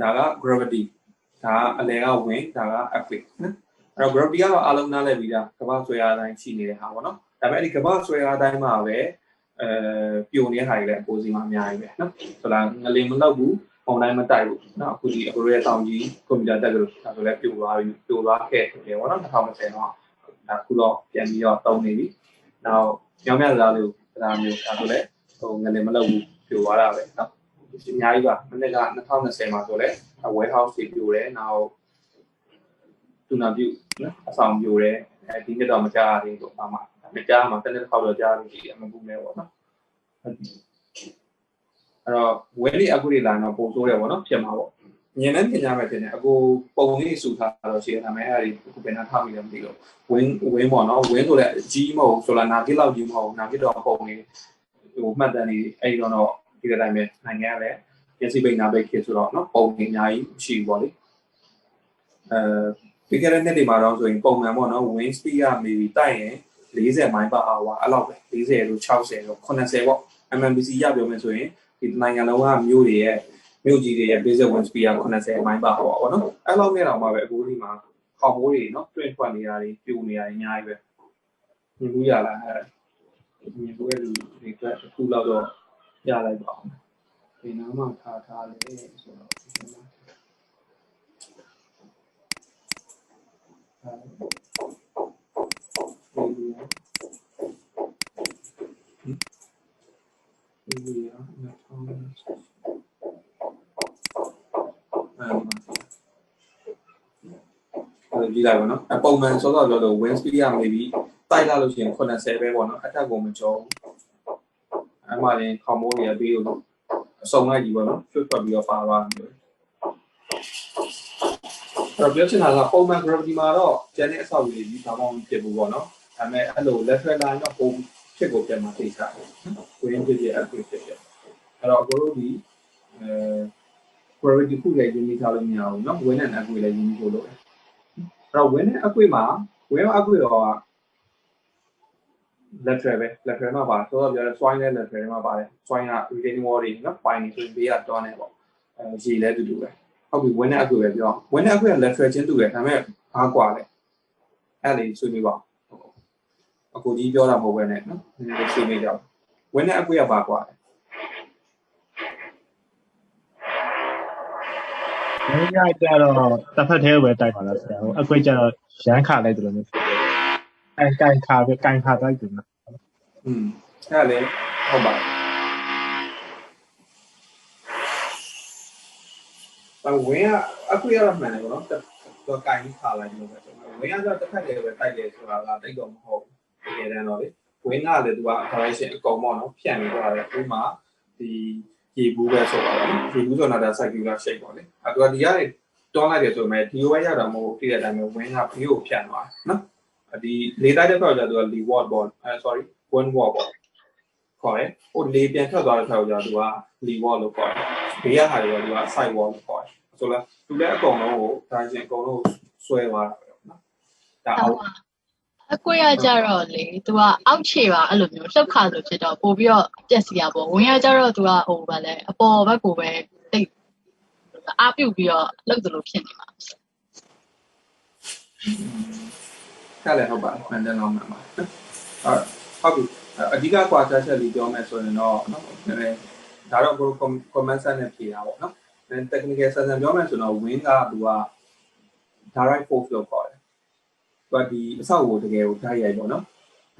ဒါက gravity ဒါအလဲက wind ဒါက earthquake နော်အဲ့တော့ gravity ကတော့အလုံးနားလဲပြီးတာကမ္ဘာဆွဲအားတိုင်းရှိနေတဲ့ဟာပေါ့နော်ဒါပေမဲ့ဒီကမ္ဘာဆွဲအားတိုင်းမှာပဲပြိုနေတဲ့ဟာတွေလည်းအကိုစီမှာအများကြီးပဲနော်ဆိုတာငလင်မလောက်ဘူးပုံတိုင်းမတိုက်ဘူးနော်အခုဒီအကိုရဲ့တောင်ကြီးကွန်ပျူတာတက်ကြလို့ဒါဆိုလည်းပြိုသွားခဲ့တယ်ပေါ့နော်2020တော့ဒါခုတော့ပြန်ပြီးတော့တုံးနေပြီနောက်မြောင်မြစားလို့ဒါမျိုးဒါဆိုလည်းဟိုငလင်မလောက်ဘူးပြိုသွားတာပဲနော်အများကြီးပါမနေ့က2020မှာဆိုလည်း warehouse တွေပြိုတယ်နောက်တူနာပြုနော်အဆောင်ပြိုတယ်ဒီနေ့တော့မကြားရသေးဘူးဘာမှမကြားမှာတစ်နေ့တစ်ခေါက်တော့ကြားလို့ရှိတယ်မပူနဲ့ပေါ့နော်အဲ့တော့ဝဲလေးအခုတွေလာတော့ပုံစိုးတယ်ပေါ့နော်ဖြစ်မှာပေါ့မြင်နေပြင်ကြမယ်ဖြစ်နေအခုပုံလေးစုထားတော့ရှိတယ်ဒါပေမဲ့အဲ့ဒီအခုပြန်ထားမိတယ်မသိလို့ဝင်းပေါ့နော်ဝင်းဆိုလည်းအကြီးမဟုတ်ဆိုလာနာကစ်လောက်ကြီးမဟုတ်နာကစ်တော့ပုံလေးဟိုမှတ်တမ်းနေအဲ့တော့ဒီကတိုင်းပဲနိုင်ငံရလဲရစီပိန်နာပဲခေဆိုတော့နော်ပုံလေးအများကြီးရှိပေါ့လေဒီကနေ့ဒီမှာတော့ဆိုရင်ပုံမှန်ပေါ့နော် wind speed က maybe တိုက်ရင်40 မိုင်per hour အဲ့လောက်ပဲ40လို့60လို့80ပေါ့ MMBC ရပြောမယ်ဆိုရင်ဒီနိုင်ငံလုံးကမြို့ကြီးတွေရဲ့ basic wind speed က80 မိုင် per hour ပေါ့နော်အဲ့လောက်နဲ့တော့မှပဲအခုဒီမှာခေါင်မိုးတွေနော်တွင်းထွက်နေတာတွေပြိုနေတာတွေအများကြီးပဲမြင်လို့ရလားအဲ့မြင်လို့ရလူတွေအတွက်အခုလောက်တော့ရလိုက်ပါအောင်ဒီနားမှာထားလေဆိုတော့ဒီလိုက်ပါနော်အပုံမှန်စောစောပြောလို့ wind speed က maybe တိုက်လာလို့ရှိရင်80ပဲပေါ့နော်အထက်ကိုမကျော်အမှလည်းခေါမိုးတွေပြီးလို့အစုံလိုက်ကြီးပေါ့နော်ဖြတ်ထွက်ပြီးတော့ပါသွားတယ်အဲ့တော့ပြောချင်တာကပုံမှန် gravity မှာတော့ကျန်တဲ့အဆောက်အဦတွေကြီးဘာမှမဖြစ်ဘူးပေါ့နော်ဒါပေမဲ့အဲ့လို lateral line တော့ပုံဖြစ်ကိုပြန်มาသိချတယ်ဝင်းဖြစ်ဖြစ်အခုဖြစ်ဖြစ်အဲ့တော့ကိုတို့ဒီgravity ခုလည်းရင်းနှီးထားလို့မရဘူးเนาะ wind and earthquake လည်းရင်းနှီးဖို့လိုတယ်အဲ့တော့ wind and earthquake မှာ wind and earthquake တော့ lateral ပဲ lateral မှာပါဆိုတော့ပြောတယ် swine နဲ့ lateral မှာပါတယ် swine က retaining wall တွေเนาะ ပိုင်းနေဆိုရင်ဘေးကတွန်းနေပေါ့ရေလည်းတူတူပဲဟုတ်ပြီ wind and earthquake ပဲပြော wind and earthquake က lateral ချင်းတူတယ်ဒါပေမဲ့ဘာကွာလဲအဲ့လေဆွေးနွေးပါအကိုကြီးပြောတာမဟုတ်ပဲနဲ့เนาะဒီဆွေးနွေးကြအောင် wind and earthquake ကဘာကွာလဲဝင်းကကြတော့တစ်ဖက်သေးပဲတိုက်ပါလားဆရာဟိုအကွက်ကျတော့ရမ်းခါလိုက်တယ်လို့မျိုးဖြစ်တယ်ကန်ခါတိုက်တယ်နော်အဲ့လေဟုတ်ပါဝင်းကအကွက်ရမှန်တယ်ပေါ့နော်သူကန်ခါလိုက်လို့ပဲဆိုတော့ဝင်းကတော့တစ်ဖက်သေးပဲတိုက်တယ်ဆိုတာကတိတ်တော့မဟုတ်ဘူးတကယ်တမ်းတော့လေဝင်းကလည်းသူက direction အကုန်ပေါ့နော်ဖြန့်ပြီးသွားတယ်ဥမာဒီရေဘူးပဲဆိုတော့ရေဘူးဆိုတာဒါ circular shape ပေါ့လေအဲ့တော့ဒီကနေတွန်းလိုက်တယ်ဆိုပေမဲ့ဒီဝဲရတာမဟုတ်ပြည့်တဲ့အတိုင်းပဲဝင်းကဘေးကိုဖြတ်သွားတယ်နော်ဒီလေတိုက်တဲ့ခါကျတော့ lee watt ပေါ့sorry wind watt ပေါ့ခေါ်တယ်ဟိုလေပြန်ထွက်သွားတဲ့ခါကျတော့သူက lee watt လို့ခေါ်တယ်ဘေးကဟာတွေတော့သူက side watt လို့ခေါ်တယ်ဆိုတော့သူလည်းအကုန်လုံးကိုဒါချင်းအကုန်လုံးဆွဲသွားတာပဲနော်ဒါအောက်အကွက်ရကြတော့လေသူကအောက်ခြေပါအဲ့လိုမျိုးလှုပ်ခါဆိုဖြစ်တော့ပို့ပြီးတော့ပြက်စီရပေါ့ဝင်ရကြတော့သူကဟိုဗာလဲအပေါ်ဘက်ကိုပဲတိတ်အားပြုတ်ပြီးတော့လှုပ်သလိုဖြစ်နေမှာကလည်းဟုတ်ပါမှန်တယ်တော့မှန်ပါဟုတ်ပြီအဓိကကွာချက်လေးပြောမယ်ဆိုရင်တော့နော်ဒါတော့ကို comment ဆက်နဲ့ဖြေတာပေါ့နော် technical ဆက်ဆက်ပြောမယ်ဆိုတော့ wind ကသူက direct force လို့ခေါ်တယ်သူကဒီအဆောက်အဦတကယ်ကိုဓာတ်ရိုက်ပေါ့နော်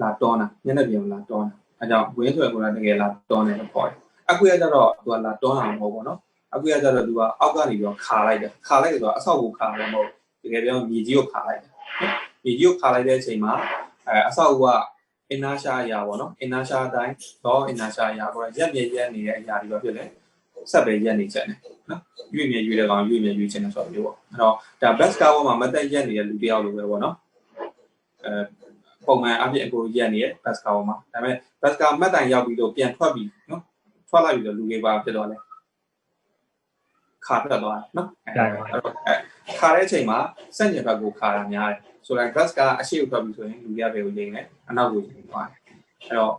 လာတွန်းတာညနေပြန်လာတွန်းတာအဲကြောင့် wind ဆိုရင်ကတကယ်လာတွန်းတယ်လို့ခေါ်တယ်အခုရကြတော့သူကလာတွန်းတာမဟုတ်ဘူးနော်အခုရကြတော့သူကအောက်ကနေပြီးတော့ခါလိုက်တယ်ဆိုတော့အဆောက်အဦခါတယ်မဟုတ်တကယ်ပြောမြေကြီးကိုခါလိုက်တယ်မြေကြီးကိုခါလိုက်တဲ့အချိန်မှာအဆောက်အဦက inertia အရာပေါ့နော် inertia အတိုင်းတော့ inertia အရာပေါ့ရက်နေတဲ့အရာတွေပဲဖြစ်တယ်ဆက်ပဲရက်နေချက်နေနော်ရွေ့တဲ့ကောင်ရွေ့ချင်တယ်ဆိုတော့ပြောပေါ့အဲ့တော့ဒါ bus car ပေါ်မှာမတက်ရက်နေတဲ့လူတယောက်လိုပဲပေါ့နော်ပုံမှန်အပြင်အကိုရက်နေတဲ့ bus car ပေါ်မှာဒါပေမဲ့ bus car မှတ်တိုင်ရောက်ပြီးတော့ပြန်ထွက်ပြီးနော်ထွက်လိုက်ပြီးတော့လူတွေပါဖြစ်သွားတယ်ခါပြတ်သွားတယ်နော်အဲ့တော့ခါတဲ့အချိန်မှာစက်ညက်ဘက်ကိုခါတာများတယ်ဆိုတော့ bus ကအရှိကိုထွက်ပြီးဆိုရင်လူတွေကဘယ်ကိုငိမ့်လဲအနောက်ကိုငိမ့်သွားတယ်အဲ့တော့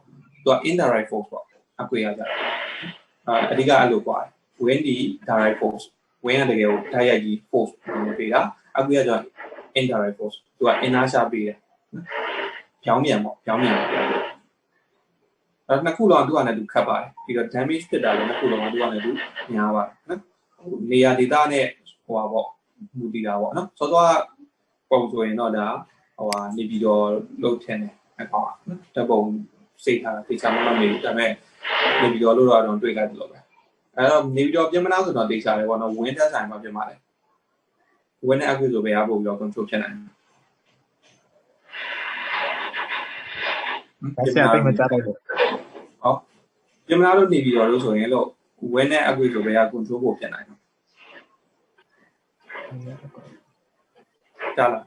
သူက indirect force ပေါ့အကွေရကြတယ်အဓိကအဲ့လိုပွားတယ် wind ဒီ direct force ဝင်ရတကယ်ကိုတိုက်ရိုက်ကြီး force ပေးတာအခုကကြောင့် indirect force သူက inertia ပေးတယ်ပြောင်းမြန်ပေါ့ပြောင်းမြန်ပေါ့အဲ့နှစ်ခုလုံးသူကလည်းသူခတ်ပါတယ်ပြီးတော့ damage ဖြစ်တာလည်းနှစ်ခုလုံးကသူကလည်းသူများပါတယ်နော်နေရာဒေသနဲ့ဟိုပါပေါ့မူတည်တာပေါ့နော်စောစောကပုံဆိုရင်တော့ဒါဟိုဟာနေပြီးတော့လုပ်ထင်တယ်အကောင်နော်တပုံစိတ်ထားတာသိချာမလို့နေဒါပေမဲ့နေပြီးတော့လို့တော့တွေ့ကြတယ်လို့ပဲအဲ့တော့နေပြီးတော့ပြင်မနာဆိုတော့သိချာတယ်ပေါ့နော်ဝင်းတက်ဆိုင်မှာပြင်ပါတယ်ဝင်းနဲ့အခုဆိုပဲအားပို့ပြီးတော့ control ဖြစ်နိုင်တယ်ဆရာသိမကြတော့ဘူးဟောပြင်မနာလို့နေပြီးတော့လို့ဆိုရင်လို့ဝင်းနဲ့အခုဆိုပဲအား control ဖို့ဖြစ်နိုင်တယ်ကြားလား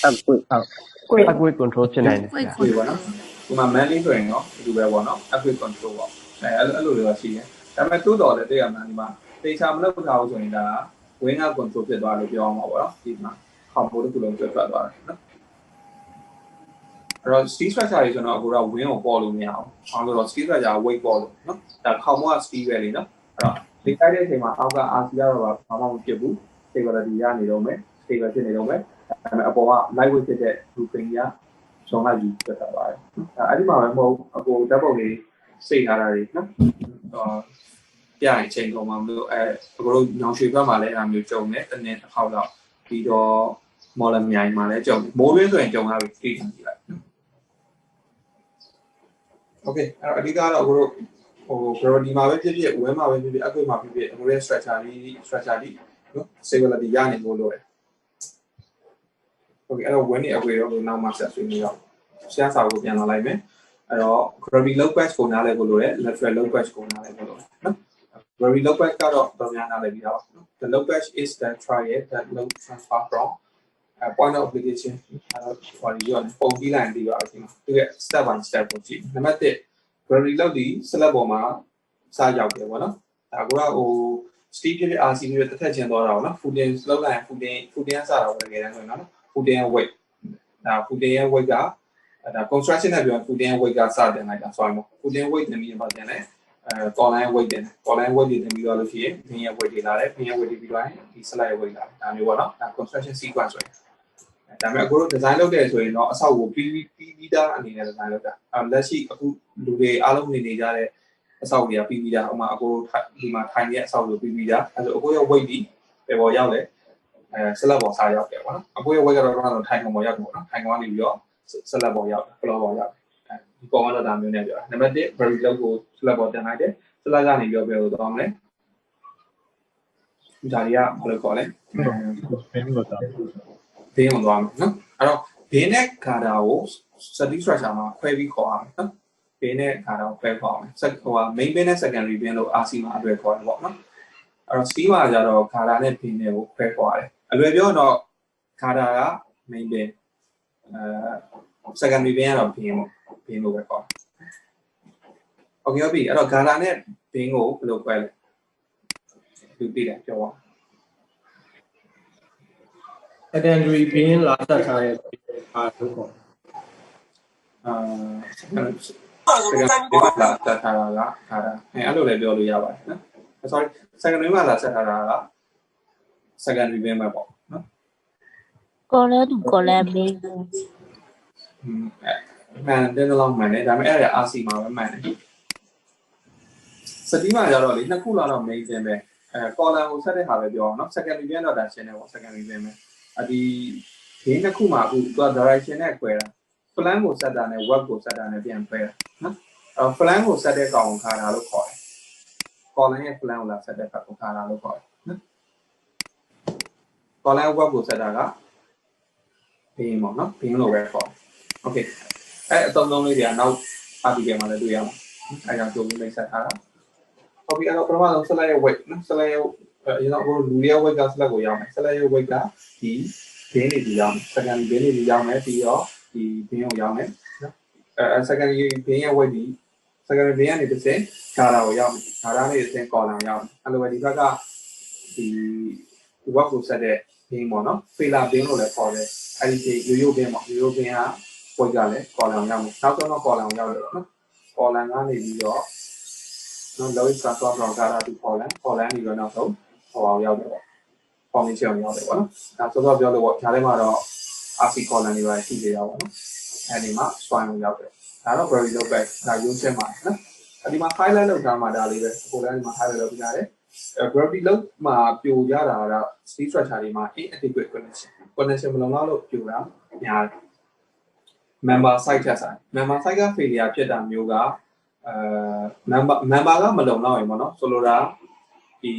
အကွေ control ဖြစ်နိုင်တယ်ဆရာ။ဟုတ်ပါနော်။ဒီမှာ manly ဆိုရင်တော့ဒီလိုပဲပေါ့နော်။ active control ပေါ့။အဲ့လိုတွေတော့ရှိတယ်။ဒါပေမဲ့တိုးတော်လည်းတွေ့ရမှာဒီမှာတေချာမလုပ်ထားဘူးဆိုရင်ဒါဝင်းက control ဖြစ်သွားလို့ပြောအောင်ပါပေါ့နော်။ဒီမှာခေါင်းပိုးတစ်ခုလုံးကျွတ်သွားတယ်နော်။အဲ့တော့ steel structure တွေဆိုတော့အခုတော့ဝင်းကိုပေါ်လို့မရအောင်။အောင်လို့တော့ steel structure weight ပေါ်လို့နော်။ဒါခေါင်းမိုးက steel ပဲလေနော်။အဲ့တော့ဒီတိုက်တဲ့အချိန်မှာအောက်က RC ကတော့ဘာမှမဖြစ်ဘူး။ stability ရနေတော့မယ်။ stable ဖြစ်နေတော့မယ်။ဒါပေမဲ့အပေါ်က lightweight ဖြစ်တဲ့ roofing ကဇုံလိုက်ပြီးပြတ်သွားပါတယ်။အဲ့ဒီမှာပဲမဟုတ်အကိုဓာတ်ပုံလေးစိတ်ထားတာတွေနော်။ပြရင်ချိန်ကုန်မှာမလို့အကိုတို့ညောင်ရွှေဘက်မှာလည်းအဲ့မျိုးကြုံတယ်တနေ့တစ်ခေါက်တော့ပြီးတော့မော်လမြိုင်မှာလည်းကြုံတယ်မိုးရင်းဆိုရင်ကြုံရပြီသိတယ်ကြည့်လိုက်နော်။ Okay အဲ့တော့အဓိကတော့အကိုတို့ဟို gravity မှာပဲဖြစ်ဖြစ်ဝဲမှာပဲဖြစ်ဖြစ်အကွေ့မှာဖြစ်ဖြစ်အကိုရဲ့ structure လေးနော် stability ရနေလို့လို့Okay အဲ့တော့ဝင်နေအကွေတော့နောက်မှဆက်ဆွေးနွေးတော့ဆရာစာကိုပြန်လာလိုက်မယ်အဲ့တော့ gravity low patch ကိုနားလည်ဖို့လိုတယ် lateral low patch ကိုနားလည်ဖို့လိုတယ်နော် gravity low patch ကတော့တော်များနားလည်ပြီးတော့နော် the low patch is the triad that low transfer from point of application အဲ့တော့ဟိုဒီရောပုံကြည့်လိုက်ရင်ဒီပါအချင်းသူရဲ့ step by step ကိုကြည့်နံပါတ်1 gravity load ဒီ slab ပေါ်မှာစရောက်တယ်ပေါ့နော်ဒါကဟို steel ဖြစ်ဖြစ် RC ဖြစ်တစ်ထက်ချင်းသွားတာပေါ့နော် footing လောက်လိုက်ရင် footing ကစတာပေါ့တကယ်တမ်းဆိုရင်နော် footing ရဲ့ weight ဒါ footing ရဲ့ weight ကဒါ construction နဲ့ပြောရင် footing ရဲ့ weight ကစတင်လိုက်တာဆိုရင် footing weight တင်ပြီးတော့ပြန်လဲcolumn ရဲ့ weight တင် column weight တင်ပြီးတော့လို့ရှိရင် pin ရဲ့ weight တွေလာတယ် pin ရဲ့ weight တွေပြီးတော့ဒီ slide ရဲ့ weight လာတယ်ဒါမျိုးပေါ့နော်ဒါ construction sequence ဆိုရင်ဒါပေမဲ့အခုတို့ design လုပ်တဲ့ဆိုရင်တော့အဆောက်ကိုပြီးသားအနေနဲ့ design လုပ်တာလက်ရှိအခုလူတွေအားလုံးနေကြတဲ့အဆောက်တွေကပြီးသားဥမာအခုဒီမှာထိုင်နေတဲ့အဆောက်ကိုပြီးသားအဲဆိုအခုရဲ့ weight ဒီပဲပေါ်ရောက်တယ်ဆက်လက်ပေါ်စားရောက်တယ်ပေါ့နော်အကိုရဲ့ weight ကတော့တော့ထိုင်ကောင်ပေါ်ရောက်တယ်ပေါ့နော်ထိုင်ကောင်ကနေပြီးတော့ဆက်လက်ပေါ်ရောက်တယ် floor ပေါ်ရောက်တယ်ဒီကောင်ကတော့ဒါမျိုးနဲ့ပြောတာနံပါတ်1 very low ကိုဆက်လက်ပေါ်တင်လိုက်တယ်ဆက်လက်ကနေပြီးတော့ဘယ်လိုသွားမလဲဒါတွေကဘာလို့ခေါ်လဲဘင်းလို့တော့ဘေးဝင်သွားမယ်နော်အဲ့တော့ဘေးနဲ့ခါတာကို study structure မှာခွဲပြီးခေါ်အောင်နော်ဘေးနဲ့ခါတာကိုခွဲခေါ်အောင်ဟိုဟာ main bin နဲ့ secondary bin လို့ RC မှာအတွေ့ခေါ်တယ်ပေါ့နော်အဲ့တော့ steel မှာကျတော့ခါတာနဲ့ bin နဲ့ကိုခွဲခေါ်ရတယ်အလွယ်ပြောတော့ခါတာက main bin secondary bin ကတော့ bin ပေါ့ bin လို့ပဲခေါ်တယ် okay ဟုတ်ပြီအဲ့တော့ခါတာနဲ့ bin ကိုဘယ်လိုခွဲလဲသူသိတယ်ပြောပါ secondary bin လာဆက်ထားတဲ့အားလို့ခေါ်secondary မှာလာဆက်ထားတာကခါတာအဲ့လိုလည်းပြောလို့ရပါတယ်နော် sorry secondary မှာလာဆက်ထားတာက secondary bin ပဲပေါ့နော် column လေးမှန်တယ်လို့မှန်တယ်ဒါပေမဲ့အဲ့ဒါ RC မှာပဲမှန်တယ်စတီးမှာကြတော့လေနှစ်ခုလောက်တော့ main တင်ပဲcolumn ကိုဆက်တဲ့ဟာပဲပြောအောင်နော် secondary bin တော့ဒါရှင်းတယ်ပေါ့ secondary bin ပဲဒီဘေးနှစ်ခုမှာအခုသူက direction နဲ့ခွဲတာ plan ကိုဆက်တာနဲ့ web ကိုဆက်တာနဲ့ပြန်ခွဲတာနော်plan ကိုဆက်တဲ့ကောင်ကိုခါတာလို့ခေါ်တယ် column ရဲ့ plan ကိုလာဆက်တဲ့ကောင်ကိုခါတာလို့ခေါ်တယ်နော် column web ကိုဆက်တာကဘေးပေါ့နော်ဘေးလို့ပဲခေါ်တယ် okay အဲ့အသုံးလုံးလေးတွေကနောက် article မှာလည်းတွေ့ရမှာအဲ့ဒါကြိုပြီးမိတ်ဆက်ထားတာဟုတ်ပြီအဲ့တော့ပထမဆုံး select ရဲ့ weight နော် select ရဲ့အရင်တော့လူရဲ့ weight က select ကိုရောက်မယ် select ရဲ့ weight ကဒီဘင်းလေးဒီရောက်မယ် secondary ဘင်းလေးဒီရောက်မယ်ပြီးတော့ဒီဘင်းကိုရောက်မယ်နော်secondary ဘင်းရဲ့ weight ဒီ secondary ဘင်းကနေတစ်ဆင့်ခါတာကိုရောက်မယ်ခါတာနဲ့တစ်ဆင့် column ရောက်မယ်အဲ့လိုပဲဒီဘက်ကဒီ web ကိုဆက်တဲ့ဘင်းပေါ့နော် failure ဘင်းလို့လည်းခေါ်တယ်အဲ့ဒီရိုးဘင်းပေါ့ရိုးဘင်းက weight ကလည်း column ရောက်မယ်နောက်ဆုံးတော့ column ရောက်တယ်နော် column ကနေပြီးတော့နော် lowest transfer from data to column နေပြီးတော့နောက်ဆုံး ဟောရောက်တယ်ပေါ့ foundation ရောက်တယ်ပေါ့နော်ဒါစောစောပြောလို့ပေါ့ဒါထဲမှာတော့ RC column တွေပါရှိသေးတာပေါ့နော်အဲဒီမှာ swine ရောက်တယ်ဒါတော့ very low back ဒါရုံးချက်မှာနော်အဲဒီမှာ highlight လုပ်ထားမှာဒါလေးပဲကိုယ်လည်းဒီမှာ highlight လုပ်ပြရတယ်gravity လောက်မှာပြိုရတာက steel structure တွေမှာ inadequate connection မလုံလောက်လို့ပြိုတာများတယ် member site ထက်ဆိုင် member site က failure ဖြစ်တာမျိုးကmember ကမလုံလောက်ရင်ပေါ့နော်ဆိုလိုတာဒီ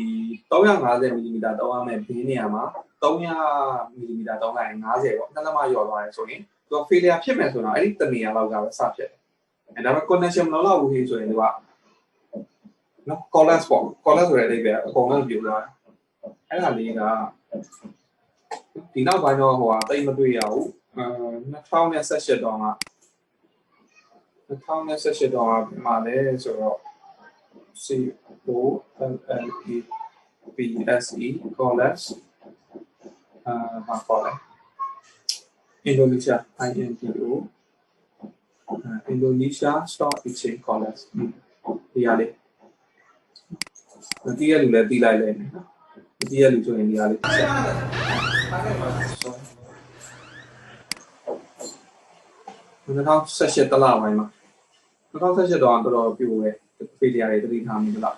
350 mm တောင်းရမယ်ဘေးနေရာမှာ300 mm တောင်းလိုက်ရင်50ပေါ့နှစ်လက်မလျော်သွားတယ်ဆိုရင်သူက failure ဖြစ်မယ်ဆိုတော့အဲ့ဒီတနေရာလောက်ကပဲစဖြစ်တယ်အဲဒါပေမဲ့ connection မလုံလောက်ဘူးဆိုရင်သူကနော် collapse ပေါ့ collapse ဆိုတဲ့အဓိပ္ပာယ်အကုန်လုံးပြိုသွားတယ်အဲ့ဒါလေးကဒီနောက်ပိုင်းတော့ဟိုဟာတိတ်မတွေ့ရဘူး2018တော့မှာလဲဆိုတော့ COLLEPSE collapse ဟာခေါ်တယ် Indonesia Indonesia Stock Exchange collapse ဒီရလေးဒီရလူလည်းတီးလိုက်လဲနော်ဒီရလူဆိုရင်ဒီရလေး2018တလပိုင်းမှာ2018တော့တော်တော်ပြိုပဲဖေးတရားတွေတတိထားမိသလား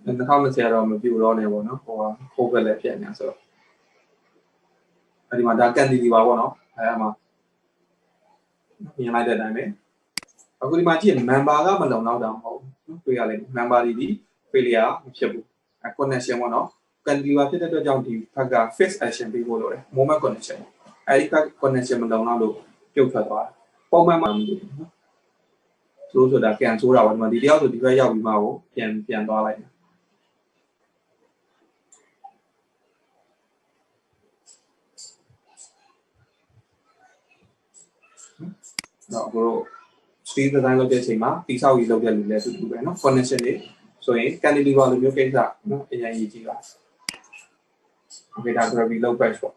2020တော့မပြိုတော့နေပေါ့နော်ဟိုက COVID လည်းဖြစ်နေဆိုတော့အဲဒီမှာဒါကန်တီဒီပါပေါ့နော်အဲမှာမြင်လိုက်တဲ့အတိုင်းပဲအခုဒီမှာကြည့် member ကမလုံလောက်တာမဟုတ်ဘူးတွေ့ရလိမ့်မယ် member တွေဒီ failure မဖြစ်ဘူး connection ပေါ့နော် cantilever ဖြစ်တဲ့အတွက်ကြောင့်ဒီဘက်က fixed action ပေးဖို့လိုတယ် moment connection အဲဒီက connection မလုံလောက်လို့ပြုတ်ထွက်သွားတယ်ပုံမှန်မှာမလို့နော်ဆိုတာကန်ဆိုးတာပေါ့ဒီမှာဒီတယောက်ဆိုဒီဘက်ရောက်ပြီးမှကိုပြန်သွားလိုက်တယ်တော့ကို speed design လုပ်တဲ့အချိန်မှာတိဆောက်ရေးလုပ်တဲ့လူလည်းတူတူပဲเนาะ connection တွေဆိုရင် cantilever လိုမျိုးကိစ္စเนาะအရင်ရေးကြည့်ပါ okay ဒါ gravity low patch ပေါ့